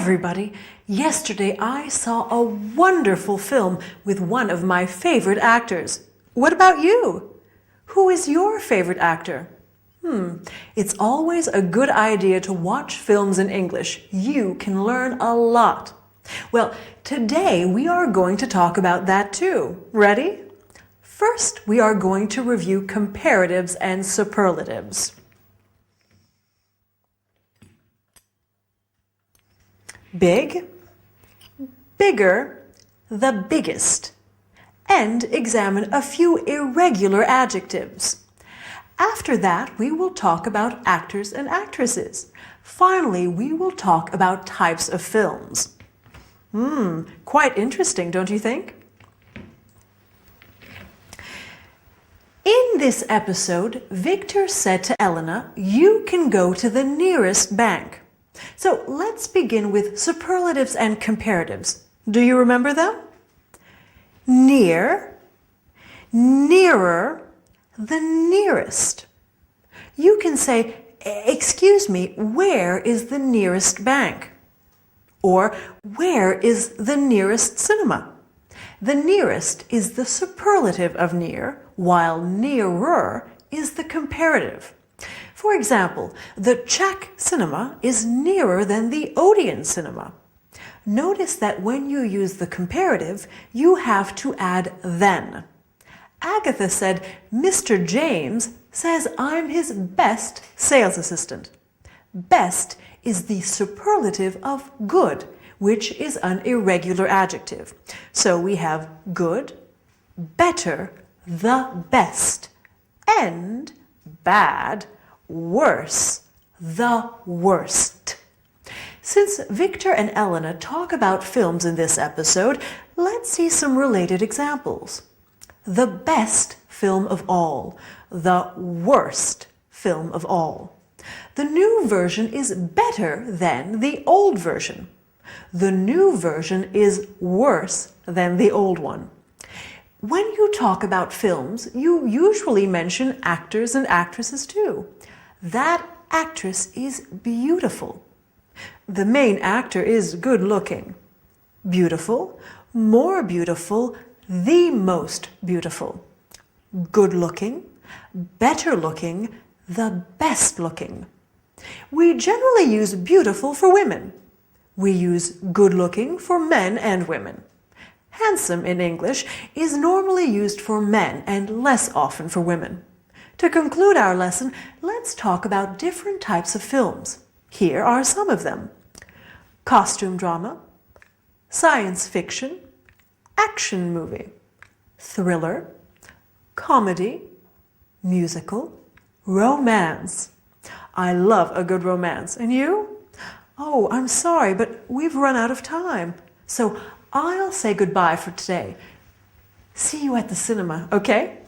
everybody! Yesterday I saw a wonderful film with one of my favorite actors. What about you? Who is your favorite actor? It's always a good idea to watch films in English. You can learn a lot. Well, today we are going to talk about that too. Ready? First, we are going to review comparatives and superlatives. Big, bigger, the biggest, and examine a few irregular adjectives. After that, we will talk about actors and actresses. Finally, we will talk about types of films. Quite interesting, don't you think? In this episode, Victor said to Elena, "You can go to the nearest bank." So let's begin with superlatives and comparatives. Do you remember them? Near, nearer, the nearest. You can say, "Excuse me, where is the nearest bank?" Or, "Where is the nearest cinema?" The nearest is the superlative of near, while nearer is the comparative. For example, the Czech cinema is nearer than the Odeon cinema. Notice that when you use the comparative, you have to add then. Agatha said, "Mr. James says I'm his best sales assistant." Best is the superlative of good, which is an irregular adjective. So we have good, better, the best, and bad, worse, the worst. Since Victor and Elena talk about films in this episode, let's see some related examples. The best film of all, the worst film of all. The new version is better than the old version. The new version is worse than the old one. When you talk about films, you usually mention actors and actresses too. That actress is beautiful. The main actor is good looking. Beautiful, more beautiful, the most beautiful. Good looking, better looking, the best looking. We generally use beautiful for women. We use good looking for men and women. Handsome in English is normally used for men and less often for women. To conclude our lesson, let's talk about different types of films. Here are some of them: costume drama, science fiction, action movie, thriller, comedy, musical, romance. I love a good romance. And you? Oh, I'm sorry, but we've run out of time. So I'll say goodbye for today. See you at the cinema, okay?